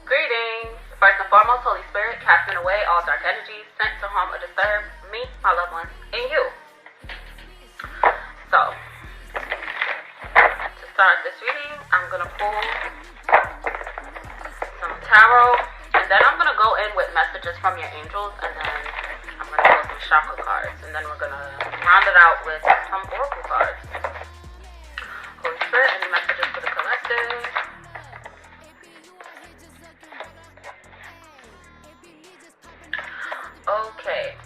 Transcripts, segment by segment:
Greetings. First and foremost, Holy Spirit, casting away all dark energies sent to harm or disturb me, my loved ones, and you. So, to start this reading, I'm going to pull some tarot, and then I'm going to go in with messages from your angels, and then I'm going to pull some chakra cards, and then we're going to round it out with some oracle cards. Holy Spirit, any messages for the collective? Okay,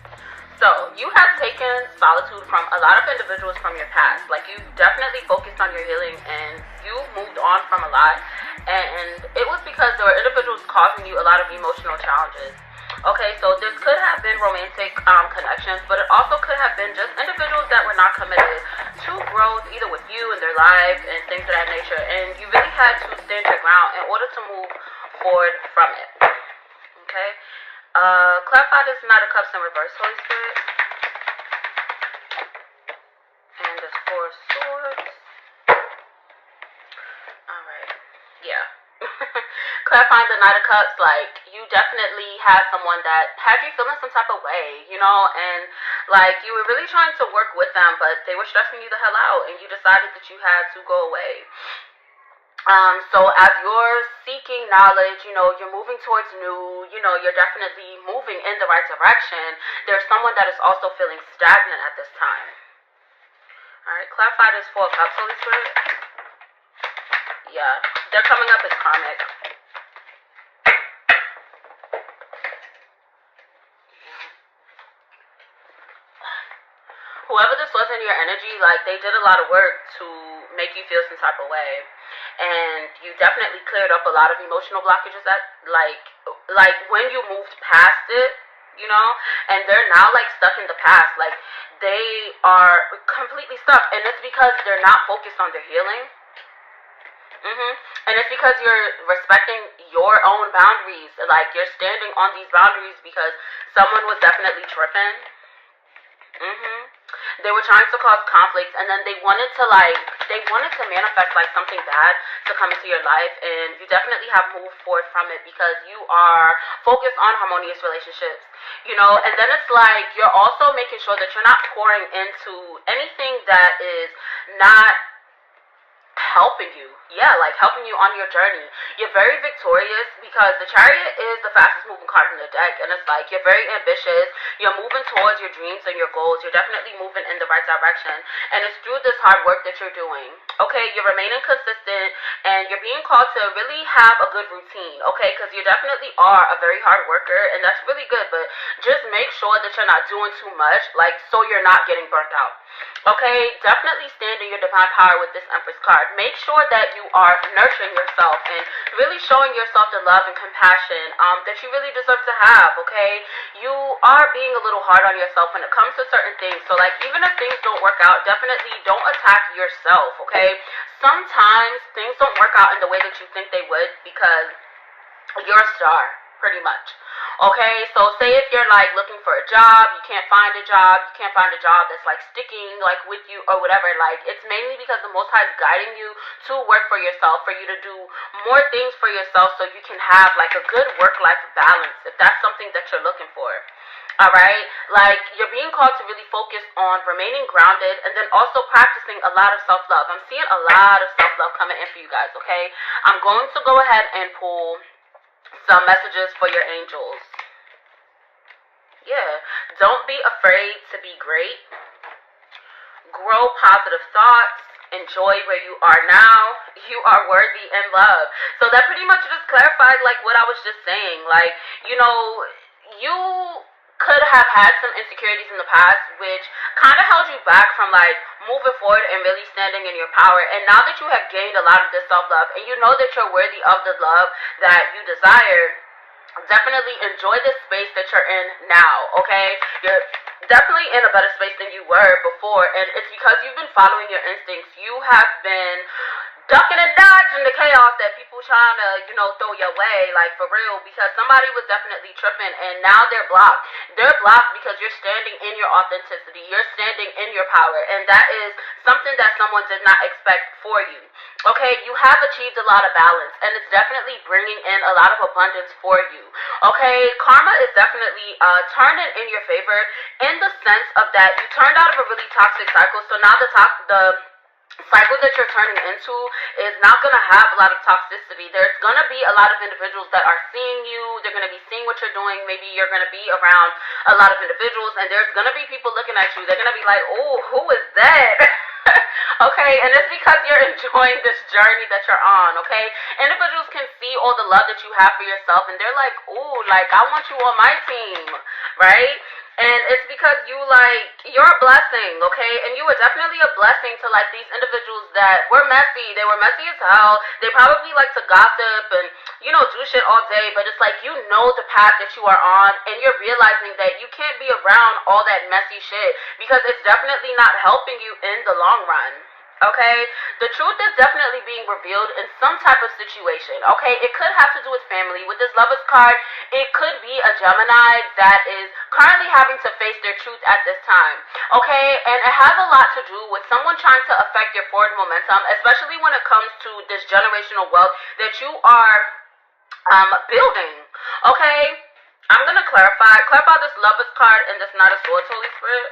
so you have taken solitude from a lot of individuals from your past. Like, you definitely focused on your healing and you moved on from a lot, and it was because there were individuals causing you a lot of emotional challenges. Okay, so this could have been romantic connections, but it also could have been just individuals that were not committed to growth, either with you and their lives and things of that nature, and you really had to stand your ground in order to move forward from it. Okay, clarify this Knight of Cups in reverse, Holy Spirit. And this Four of Swords. Alright, yeah. Clarifying the Knight of Cups, like, you definitely had someone that had you feeling some type of way, you know, and like, you were really trying to work with them, but they were stressing you the hell out, and you decided that you had to go away. So as you're seeking knowledge, you know, you're moving towards new, you know, you're definitely moving in the right direction. There's someone that is also feeling stagnant at this time. Alright, clarify this Four of Cups, Holy Spirit. Yeah, they're coming up as karmic. Whoever this was in your energy, like, they did a lot of work to make you feel some type of way. And you definitely cleared up a lot of emotional blockages that, like when you moved past it, you know, and they're now, like, stuck in the past. Like, they are completely stuck, and it's because they're not focused on their healing. And it's because you're respecting your own boundaries. Like, you're standing on these boundaries because someone was definitely tripping. They were trying to cause conflicts, and then they wanted to manifest, like, something bad to come into your life, and you definitely have moved forward from it because you are focused on harmonious relationships, you know. And then it's like you're also making sure that you're not pouring into anything that is not helping you, like helping you on your journey. You're very victorious because the Chariot is the fastest moving card in the deck, and it's like you're very ambitious, you're moving towards your dreams and your goals, you're definitely moving in the right direction, and it's through this hard work that you're doing. Okay, you're remaining consistent, and you're being called to really have a good routine, okay, because you definitely are a very hard worker, and that's really good, but just make sure that you're not doing too much, like, so you're not getting burnt out. Okay, definitely stand in your divine power with this Empress card. Make sure that you are nurturing yourself and really showing yourself the love and compassion that you really deserve to have, okay? You are being a little hard on yourself when it comes to certain things. So, like, even if things don't work out, definitely don't attack yourself, okay? Sometimes things don't work out in the way that you think they would because you're a star, pretty much. Okay, so say if you're, like, looking for a job, you can't find a job that's, like, sticking, like, with you or whatever, like, it's mainly because the Most High is guiding you to work for yourself, for you to do more things for yourself so you can have, like, a good work-life balance, if that's something that you're looking for. Alright, like, you're being called to really focus on remaining grounded and then also practicing a lot of self-love. I'm seeing a lot of self-love coming in for you guys, okay? I'm going to go ahead and pull some messages for your angels. Yeah, don't be afraid to be great. Grow positive thoughts. Enjoy where you are now. You are worthy and loved. So that pretty much just clarified, like, what I was just saying. Like, you know, you could have had some insecurities in the past which kind of held you back from, like, moving forward and really standing in your power. And now that you have gained a lot of this self-love and you know that you're worthy of the love that you desire, definitely enjoy this space that you're in now, okay? You're definitely in a better space than you were before, and it's because you've been following your instincts. You have been ducking and dodging the chaos that people trying to, throw your way, like for real, because somebody was definitely tripping and now they're blocked. They're blocked because you're standing in your authenticity. You're standing in your power, and that is something that someone did not expect for you. Okay, you have achieved a lot of balance, and it's definitely bringing in a lot of abundance for you. Okay, karma is definitely turning in your favor in the sense of that you turned out of a really toxic cycle, so now the cycle that you're turning into is not going to have a lot of toxicity. There's going to be a lot of individuals that are seeing you. They're going to be seeing what you're doing. Maybe you're going to be around a lot of individuals, and there's going to be people looking at you. They're going to be like, oh, who is that? Okay, and it's because you're enjoying this journey that you're on, okay? Individuals can see all the love that you have for yourself, and they're like, ooh, like, I want you on my team, right? And it's because you're a blessing, okay? And you were definitely a blessing to, these individuals that were messy. They were messy as hell. They probably like to gossip and, do shit all day. But it's like, the path that you are on, and you're realizing that you can't be around all that messy shit because it's definitely not helping you in the long run. Okay, the truth is definitely being revealed in some type of situation. Okay, it could have to do with family. With this Lovers card, it could be a Gemini that is currently having to face their truth at this time. Okay, and it has a lot to do with someone trying to affect your forward momentum, especially when it comes to this generational wealth that you are building. Okay, I'm gonna clarify this Lovers card and this Knight of Swords, Holy Spirit.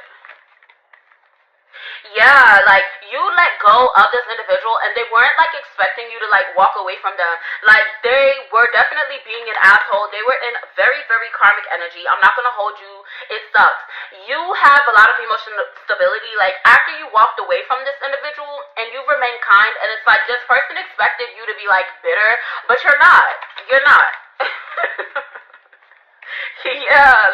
Yeah, you let go of this individual and they weren't expecting you to walk away from them. They were definitely being an asshole. They were in very, very karmic energy. I'm not gonna hold you. It sucks. You have a lot of emotional stability. After you walked away from this individual and you remain kind, and it's this person expected you to be bitter, but you're not. You're not. Yeah,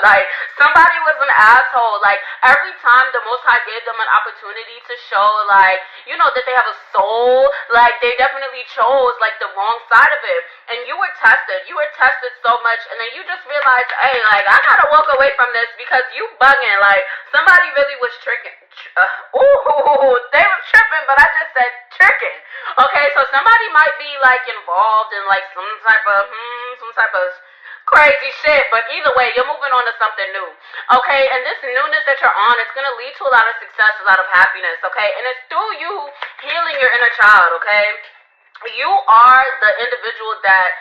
somebody was an asshole. Every time the Most High gave them an opportunity to show, that they have a soul, they definitely chose, the wrong side of it. And you were tested. You were tested so much, and then you just realized, hey, I gotta walk away from this because you bugging. Somebody really was tricking. Ooh, they were tripping, but I just said tricking. Okay, so somebody might be, involved in, some type of crazy shit, but either way, you're moving on to something new, okay? And this newness that you're on, it's going to lead to a lot of success, a lot of happiness, okay? And it's through you healing your inner child, okay? You are the individual that,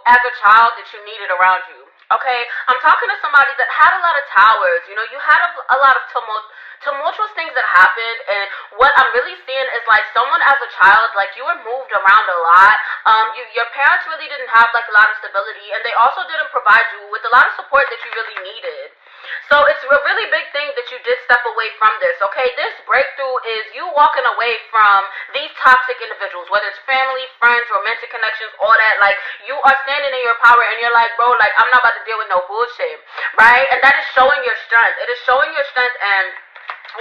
as a child that you needed around you, okay? I'm talking to somebody that had a lot of towers, you had a lot of tumultuous things that happened, and what I'm really seeing is someone as a child, you were moved around a lot. Your parents really didn't have a lot of stability, and they also didn't provide you with a lot of support that you really needed. So it's a really big thing that you did step away from this, okay? This breakthrough is you walking away from these toxic individuals, whether it's family, friends, romantic connections, all that. You are standing in your power, and you're bro, I'm not about to deal with no bullshit, right? And that is showing your strength. It is showing your strength, and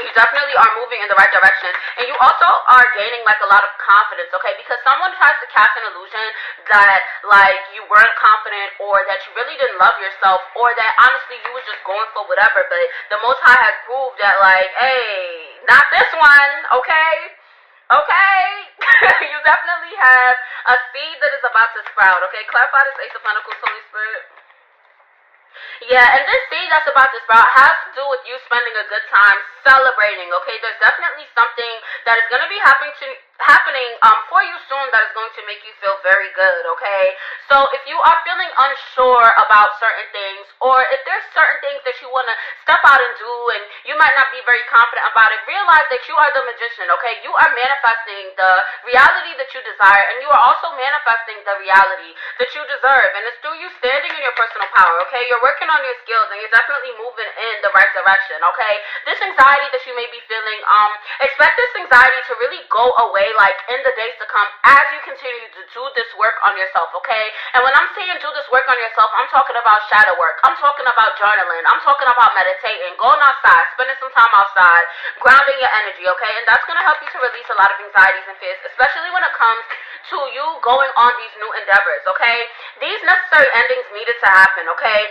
you definitely are moving in the right direction. And you also are gaining a lot of confidence, okay? Because someone tries to cast an illusion that you weren't confident, or that you really didn't love yourself, or that honestly you was just going for whatever. But the Most High has proved that hey, not this one, okay? Okay? You definitely have a seed that is about to sprout, okay? Clarify this Ace of Pentacles, Holy Spirit. Yeah, and this seed that's about to sprout has to do with you spending a good time celebrating, okay? There's definitely something that is going to be happening for you soon that is going to make you feel very good, okay? So if you are feeling unsure about certain things, or if there's certain things that you want to step out and do and you might not be very confident about it, realize that you are the magician, okay? You are manifesting the reality that you desire, and you are also manifesting the reality that you deserve, and it's through you standing in your personal power, okay? You're working on your skills, and you're definitely moving in the right direction, okay? This anxiety that you may be feeling, expect this anxiety to really go away in the days to come as you continue to do this work on yourself, okay? And when I'm saying do this work on yourself, I'm talking about shadow work. I'm talking about journaling. I'm talking about meditating, going outside, spending some time outside, grounding your energy, okay? And that's going to help you to release a lot of anxieties and fears, especially when it comes to you going on these new endeavors, okay? These necessary endings needed to happen, okay?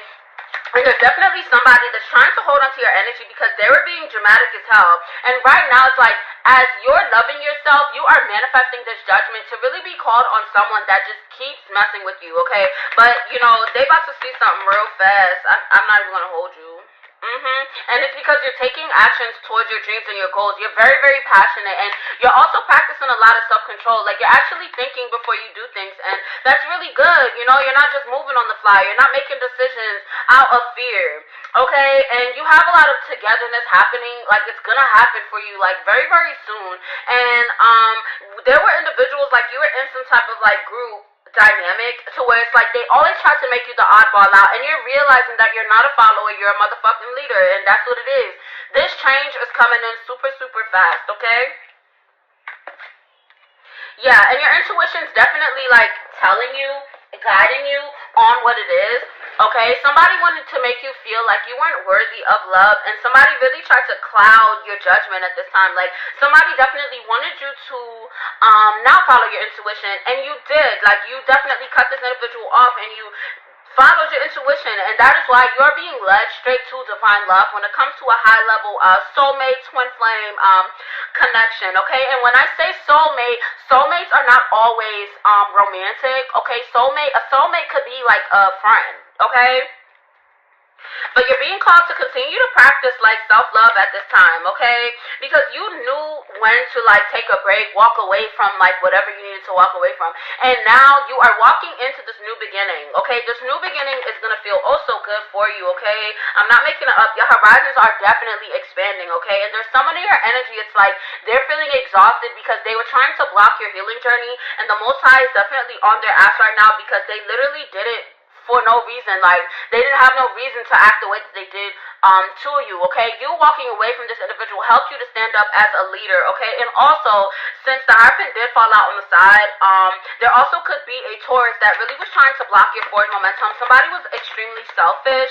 And there's definitely somebody that's trying to hold onto your energy because they were being dramatic as hell. And right now it's like, as you're loving yourself, you are manifesting this judgment to really be called on someone that just keeps messing with you, okay? But, you know, they about to see something real fast. I'm not even going to hold you. And it's because you're taking actions towards your dreams and your goals. You're very, very passionate, and you're also practicing a lot of self-control. Like, you're actually thinking before you do things, and that's really good. You know, you're not just moving on the fly. You're not making decisions out of fear, okay? And you have a lot of togetherness happening. Like, it's gonna happen for you, like, very, very soon. And there were individuals, like, you were in some type of, like, group dynamic to where it's like they always try to make you the oddball out, and you're realizing that you're not a follower, you're a motherfucking leader, and that's what it is. This change is coming in super, super fast, okay? Yeah, and your intuition's definitely like telling you, guiding you on what it is. Okay, somebody wanted to make you feel like you weren't worthy of love, and somebody really tried to cloud your judgment at this time. Like, somebody definitely wanted you to not follow your intuition, and you did. Like, you definitely cut this individual off, and you followed your intuition, and that is why you're being led straight to divine love when it comes to a high level soulmate, twin flame connection, okay? And when I say soulmate, soulmates are not always romantic, okay? A soulmate could be like a friend, okay? But you're being called to continue to practice, like, self-love at this time, okay? Because you knew when to, like, take a break, walk away from, like, whatever you needed to walk away from. And now you are walking into this new beginning, okay? This new beginning is going to feel oh so good for you, okay? I'm not making it up. Your horizons are definitely expanding, okay? And there's someone in your energy, it's like they're feeling exhausted because they were trying to block your healing journey. And the Most High is definitely on their ass right now because they literally did it for no reason. Like, they didn't have no reason to act the way that they did to you, okay? You walking away from this individual helped you to stand up as a leader, okay? And also, since the Hierophant did fall out on the side, there also could be a Taurus that really was trying to block your forward momentum. Somebody was extremely selfish.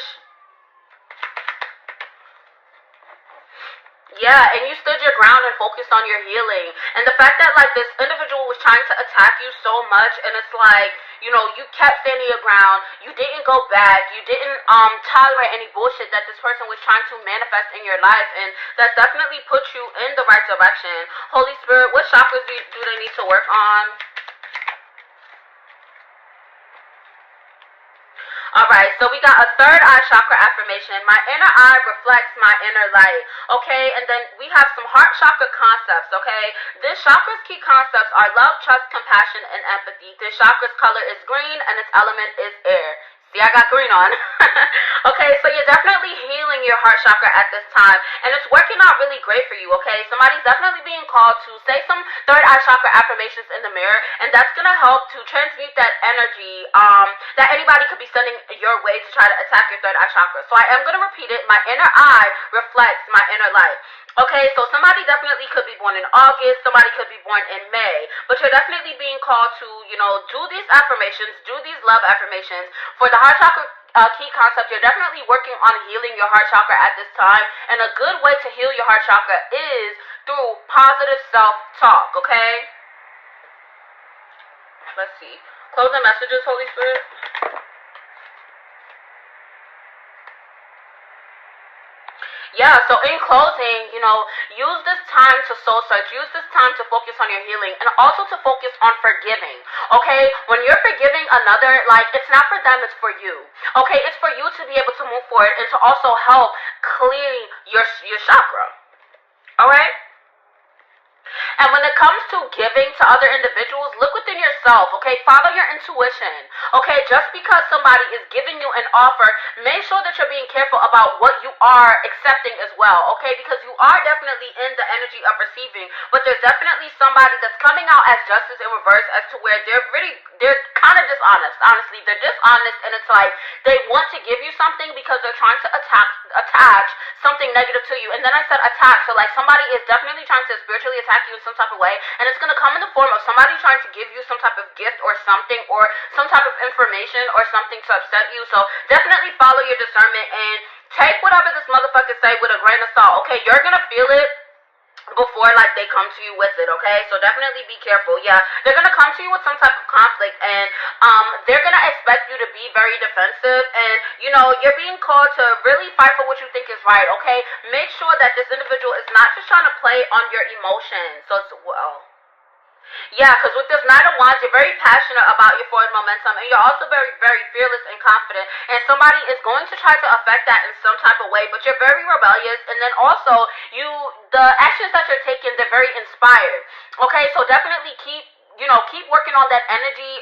Yeah, and you stood your ground and focused on your healing. And the fact that, like, this individual was trying to attack you so much, and it's like, you know, you kept standing your ground, you didn't go back, you didn't tolerate any bullshit that this person was trying to manifest in your life, and that definitely put you in the right direction. Holy Spirit, what chakras do they need to work on? Alright, so we got a third eye chakra affirmation. My inner eye reflects my inner light, okay? And then we have some heart chakra concepts, okay? This chakra's key concepts are love, trust, compassion, and empathy. This chakra's color is green, and its element is air. See, I got green on. Okay, so you're definitely healing your heart chakra at this time, and it's working out really great for you, okay? Somebody's definitely being called to say some third eye chakra affirmations in the mirror, and that's going to help to transmute that energy that anybody could be sending your way to try to attack your third eye chakra. So I am going to repeat it. My inner eye reflects my inner light. Okay, so somebody definitely could be born in August, somebody could be born in May, but you're definitely being called to, you know, do these affirmations, do these love affirmations. For the heart chakra key concept, you're definitely working on healing your heart chakra at this time, and a good way to heal your heart chakra is through positive self-talk, okay? Let's see. Closing messages, Holy Spirit. Yeah, so in closing, you know, use this time to soul search. Use this time to focus on your healing, and also to focus on forgiving, okay? When you're forgiving another, like, it's not for them, it's for you, okay? It's for you to be able to move forward and to also help clear your chakra, all right? And when it comes to giving to other individuals, look within yourself, okay? Follow your intuition, okay? Just because somebody is giving you an offer, make sure that you're being careful about what you are accepting as well, okay? Because you are definitely in the energy of receiving, but there's definitely somebody that's coming out as justice in reverse, as to where they're kind of dishonest, honestly. They're dishonest, and it's like they want to give you something because they're trying to attach something negative to you. And then I said attack, so like somebody is definitely trying to spiritually attack you in some type of way, and it's going to come in the form of somebody trying to give you some type of gift or something, or some type of information or something to upset you. So definitely follow your discernment and take whatever this motherfucker say with a grain of salt, okay? You're going to feel it. before like they come to you with it, okay? So definitely be careful. Yeah, they're gonna come to you with some type of conflict, and they're gonna expect you to be very defensive, and you know, you're being called to really fight for what you think is right, okay? Make sure that this individual is not just trying to play on your emotions. So it's, well, yeah, because with this Knight of Wands, you're very passionate about your forward momentum, and you're also very, very fearless and confident. And somebody is going to try to affect that in some type of way, but you're very rebellious. And then also, the actions that you're taking, they're very inspired. Okay, so definitely keep working on that energy.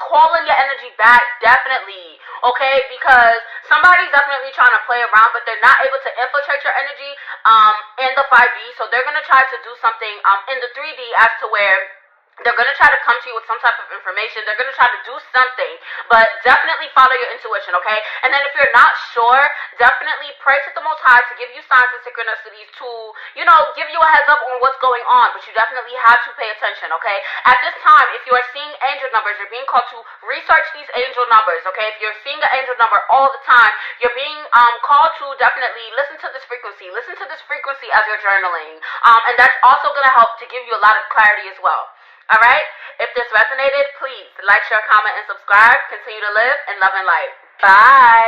Calling your energy back, definitely. Okay, because somebody's definitely trying to play around, but they're not able to infiltrate your energy in the 5D. So they're gonna try to do something in the 3D as to where they're going to try to come to you with some type of information. They're going to try to do something, but definitely follow your intuition, okay? And then if you're not sure, definitely pray to the Most High to give you signs and synchronicities to, give you a heads up on what's going on, but you definitely have to pay attention, okay? At this time, if you are seeing angel numbers, you're being called to research these angel numbers, okay? If you're seeing an angel number all the time, you're being called to definitely listen to this frequency. Listen to this frequency as you're journaling, and that's also going to help to give you a lot of clarity as well. Alright? If this resonated, please like, share, comment, and subscribe. Continue to live in love and light. Bye!